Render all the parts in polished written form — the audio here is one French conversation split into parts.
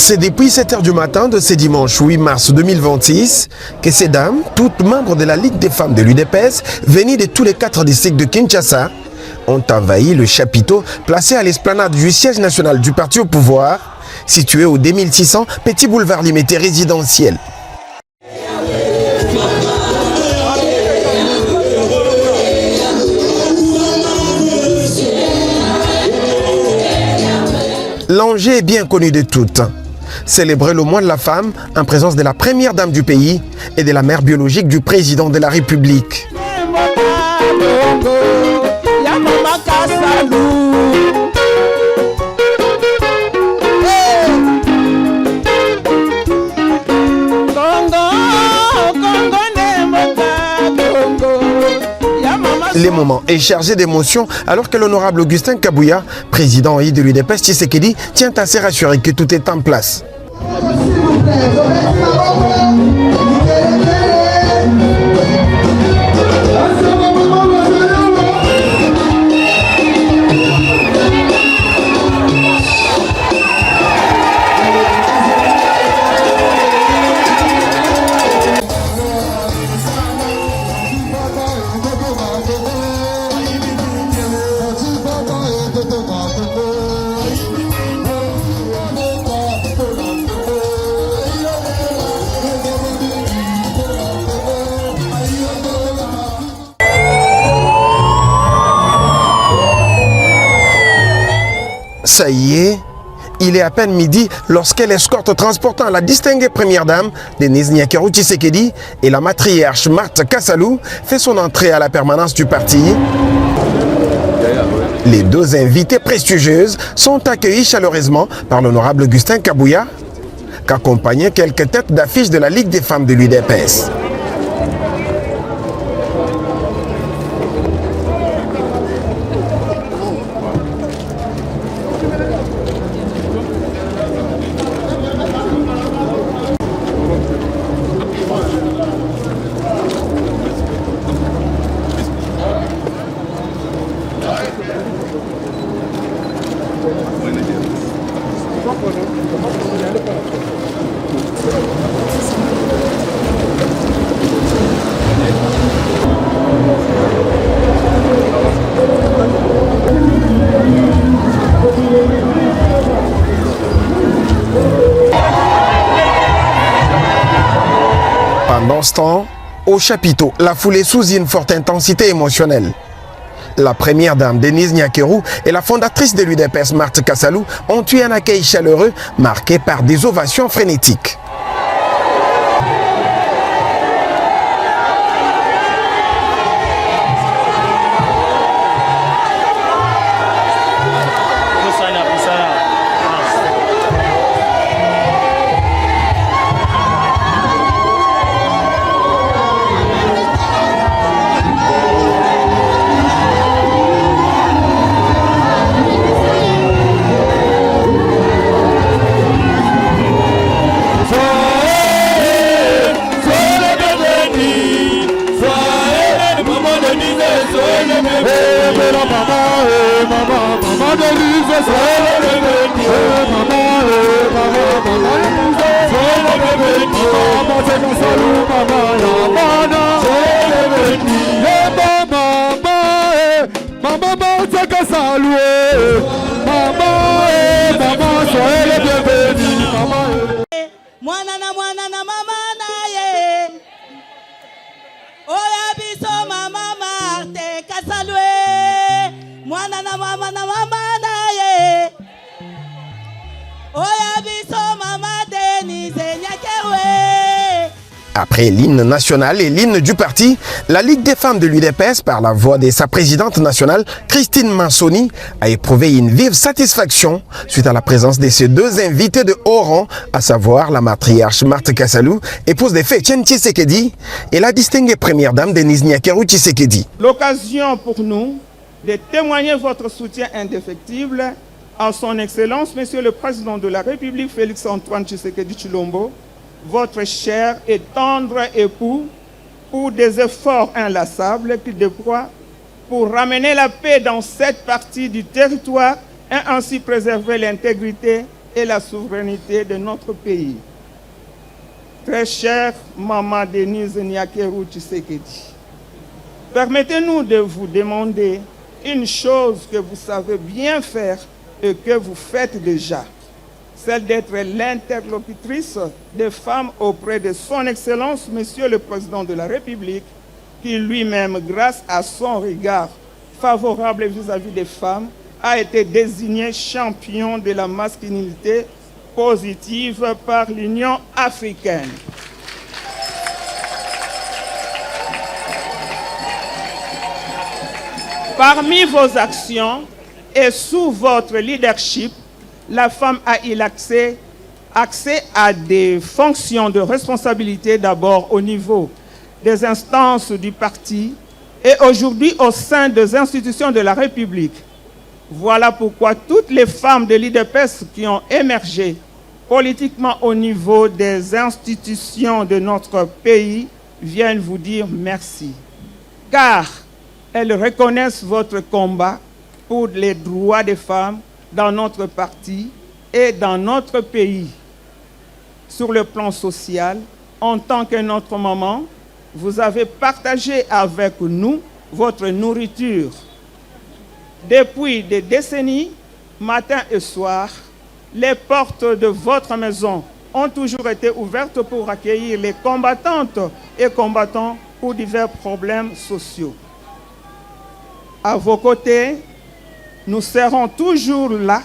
C'est depuis 7 h du matin de ce dimanche 8 mars 2026 que ces dames, toutes membres de la Ligue des femmes de l'UDPS, venues de tous les 4 districts de Kinshasa, ont envahi le chapiteau placé à l'esplanade du siège national du parti au pouvoir, situé au 2600 Petit Boulevard Limité résidentiel. L'enjeu est bien connu de toutes. Célébrer le mois de la femme en présence de la première dame du pays et de la mère biologique du président de la République. Les moments est chargé d'émotion alors que l'honorable Augustin Kabouya, président de l'UDPS Tshisekedi, tient à se rassurer que tout est en place. Ça y est, il est à peine midi lorsqu'elle escorte transportant la distinguée première dame, Denise Nyakeru Tshisekedi, et la matriarche Marthe Kassalou fait son entrée à la permanence du parti. Les deux invitées prestigieuses sont accueillies chaleureusement par l'honorable Augustin Kabouya, qu'accompagnaient quelques têtes d'affiche de la Ligue des femmes de l'UDPS. Pendant ce temps, au chapiteau, la foule est sous une forte intensité émotionnelle. La première dame, Denise Nyakeru, et la fondatrice de l'UDPS, Marthe Kassalou, ont eu un accueil chaleureux marqué par des ovations frénétiques. Après l'hymne national et l'hymne du parti, la Ligue des femmes de l'UDPS, par la voix de sa présidente nationale, Christine Mansoni, a éprouvé une vive satisfaction suite à la présence de ces deux invités de haut rang, à savoir la matriarche Marthe Kassalou, épouse de Etienne Tshisekedi, et la distinguée première dame Denise Nyakeru Tshisekedi. L'occasion pour nous de témoigner votre soutien indéfectible à son Excellence, Monsieur le Président de la République, Félix-Antoine Tshisekedi Tshilombo, votre cher et tendre époux, pour des efforts inlassables qu'il déploie pour ramener la paix dans cette partie du territoire et ainsi préserver l'intégrité et la souveraineté de notre pays. Très chère Maman Denise Nyakeru Tshisekedi, permettez-nous de vous demander une chose que vous savez bien faire et que vous faites déjà, celle d'être l'interlocutrice des femmes auprès de son Excellence, Monsieur le Président de la République, qui lui-même, grâce à son regard favorable vis-à-vis des femmes, a été désigné champion de la masculinité positive par l'Union africaine. Parmi vos actions et sous votre leadership, la femme a eu accès à des fonctions de responsabilité d'abord au niveau des instances du parti et aujourd'hui au sein des institutions de la République. Voilà pourquoi toutes les femmes de l'UDPS qui ont émergé politiquement au niveau des institutions de notre pays viennent vous dire merci. Car elles reconnaissent votre combat pour les droits des femmes dans notre parti et dans notre pays. Sur le plan social, en tant que notre maman, vous avez partagé avec nous votre nourriture. Depuis des décennies, matin et soir, les portes de votre maison ont toujours été ouvertes pour accueillir les combattantes et combattants pour divers problèmes sociaux. À vos côtés, nous serons toujours là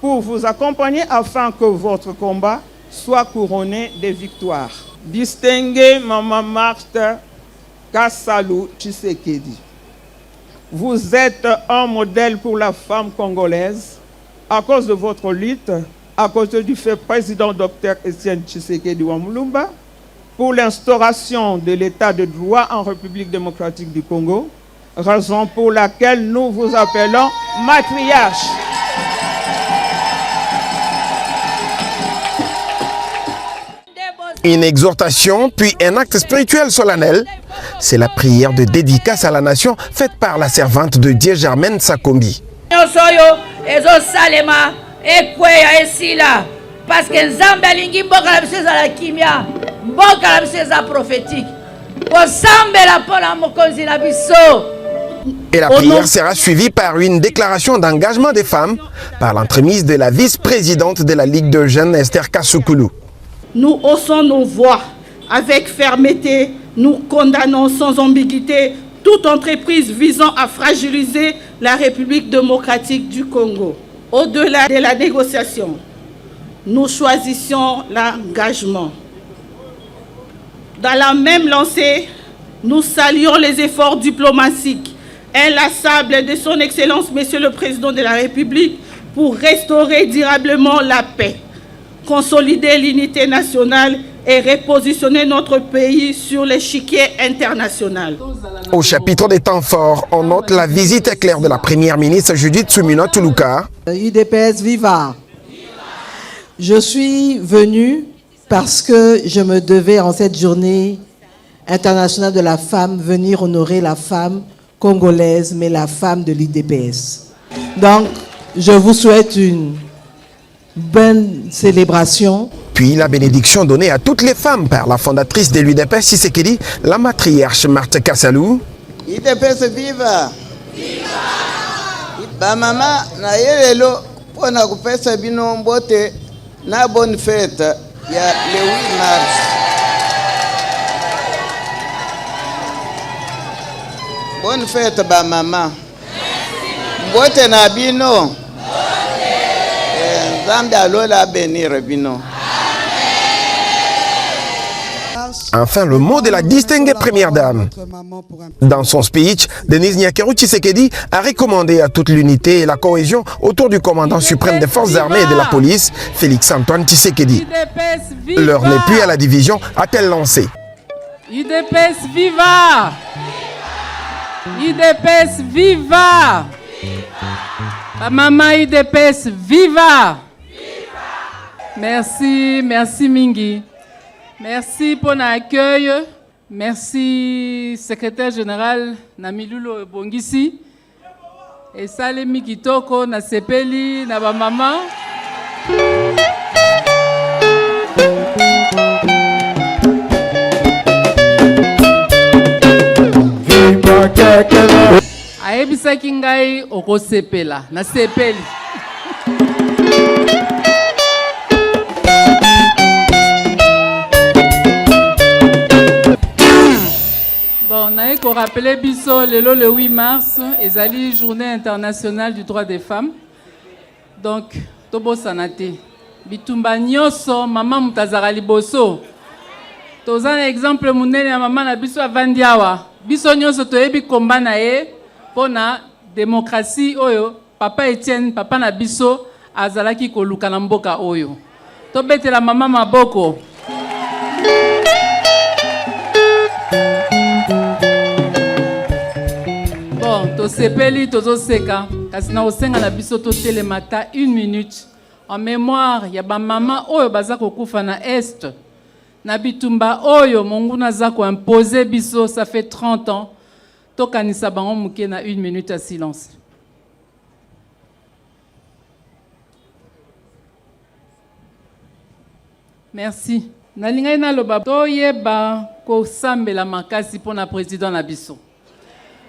pour vous accompagner afin que votre combat soit couronné de victoires. Distinguée Maman Marthe Kassalou Tshisekedi, vous êtes un modèle pour la femme congolaise à cause de votre lutte, à cause du fait président Dr Etienne Tshisekedi Wamulumba, pour l'instauration de l'état de droit en République démocratique du Congo, raison pour laquelle nous vous appelons matriarche. Une exhortation, puis un acte spirituel solennel. C'est la prière de dédicace à la nation faite par la servante de Dieu Germaine Sakombi. Parce que Nzambe alingi mboka na biso ezala kimia, mboka na biso eza prophétique. Kosambela mpona mokonzi na biso. Et la prière sera suivie par une déclaration d'engagement des femmes par l'entremise de la vice-présidente de la Ligue de jeunes, Esther Kasoukoulou. Nous haussons nos voix avec fermeté, nous condamnons sans ambiguïté toute entreprise visant à fragiliser la République démocratique du Congo. Au-delà de la négociation, nous choisissons l'engagement. Dans la même lancée, nous saluons les efforts diplomatiques inlassables de son Excellence, Monsieur le Président de la République, pour restaurer durablement la paix, consolider l'unité nationale et repositionner notre pays sur l'échiquier international. Au chapitre des temps forts, on note la visite éclair de la première ministre Judith Suminwa Tuluka. UDPS viva! Je suis venue parce que je me devais en cette journée internationale de la femme venir honorer la femme congolaise, mais la femme de l'UDPS. Donc, je vous souhaite une bonne célébration. Puis la bénédiction donnée à toutes les femmes par la fondatrice de l'UDPS Tshisekedi, la matriarche Marthe Kassalou. UDPS viva! Viva! Ba mama na yelelo pona kupesa bino mbote na bonne fête ya le 8 mars. Bonne fête ba mama. Mbote na bino. Nzambe alola bénir bino. Enfin, le mot de la distinguée première dame. Dans son speech, Denise Nyakeru Tshisekedi a recommandé à toute l'unité et la cohésion autour du commandant suprême des forces armées et de la police, Félix Antoine Tshisekedi. L'heure n'est plus à la division, a-t-elle lancé. UDPS viva! UDPS viva! Maman UDPS viva! Merci, merci Mingi. Merci pour l'accueil. Merci secrétaire général Namilulo Bongisi. Et Salemi Kitoko na sepeli na ba maman. ayebisaki ngai okosepela nasepeli. Bon, naye ko rappeler biso lelo le 8 mars ezali journée internationale du droit des femmes. Donc tobosana te bitumba nyonso mama mutazaka liboso toza na exemple munene ya mama na biso avandi awa biso nyonso toyebi komba na ye pona démocratie oyo papa Etienne papa na biso azalaki koluka na mboka oyo tobetela mama maboko. Bon tosepeli tozoseka kasi na osenga na biso totelemata 1 minute en mémoire ya ba mama oyo baza kokufa na est na bitumba oyo monguna za ko imposer biso ça fait 30 ans tokanisa bango muke na 1 minute à silence. Merci. Nalingai na loba toyeba ko sambela makasi pona président na biso.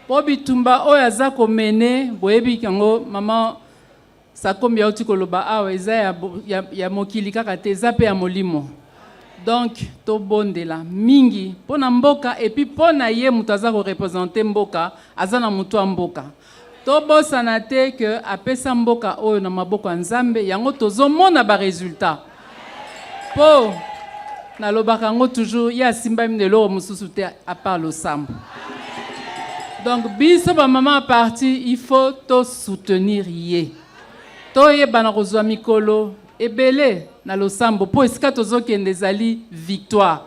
Po bitumba oyo aza ko mene boyebi kango mama sakombi ya uti koloba awa eza ya mokili kaka te eza pe ya molimo. Donc tobondela mingi pona mboka et puis pona ye mutu aza ko représenter mboka aza na mutu wa mboka. Tobosana te que apesa mboka oyo na maboko ya Nzambe yango tozomona ba résultat. Po na lobaka ngo toujours ya simba mnelo mususu te à part le sambo. Donc biso ba maman parti il faut to soutenir ye. Toye bana kozwa mikolo ebele na losambo po esika tozokende ezali victoire.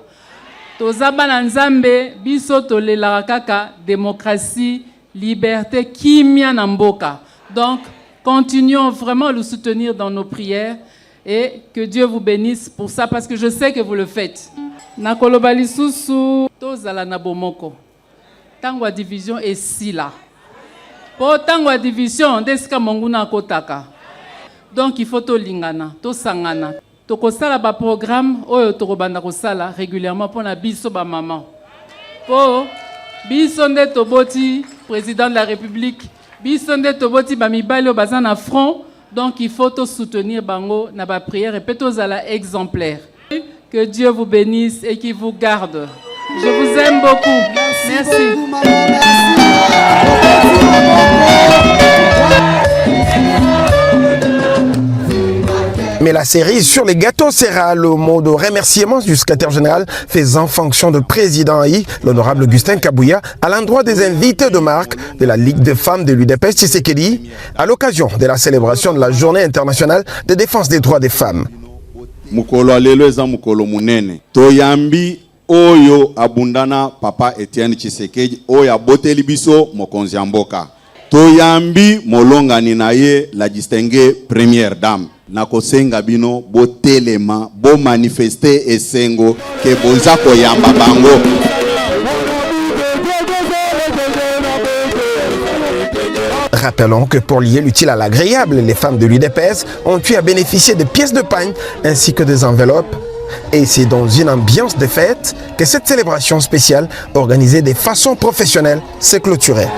Toza bana Nzambe biso tolelaka kaka démocratie, liberté, kimia na mboka. Donc continuons vraiment à le soutenir dans nos prières et que Dieu vous bénisse pour ça parce que je sais que vous le faites. Na koloba lisusu tozala na bomoko. Tango a division est là. Po tango a division desika monguna kotaka. Donc il faut to lingana, to sangana. To kosala ba programme oyo to kobanda kosala régulièrement pour na biso ba maman. Po biso nde to boti président de la République, biso nde to boti ba mibali baza na front. Donc il faut to soutenir bango na ba prière et peut zala exemplaire. Que Dieu vous bénisse et qu'il vous garde. Je vous aime beaucoup. Merci. Beaucoup, maman, merci. Mais la série sur les gâteaux sera le mot de remerciement du secrétaire général faisant fonction de président l'honorable Augustin Kabouya, à l'endroit des invités de marque de la Ligue des femmes de l'UDPS Tshisekedi, à l'occasion de la célébration de la Journée internationale de défense des droits des femmes. Mukolo alelo eza mukolo munene. Toyambi oyo abundana papa Etienne Tshisekedi oyo aboteli biso mokonzi ya mboka. Toyambi molongani na ye la distinguée première dame. Na kosenga bino botelema bo manifester esengo ke bonza koyamba bango. Rappelons que pour lier l'utile à l'agréable, les femmes de l'UDPS ont eu à bénéficier de pièces de pagne ainsi que des enveloppes. Et c'est dans une ambiance de fête que cette célébration spéciale, organisée de façon professionnelle, s'est clôturée.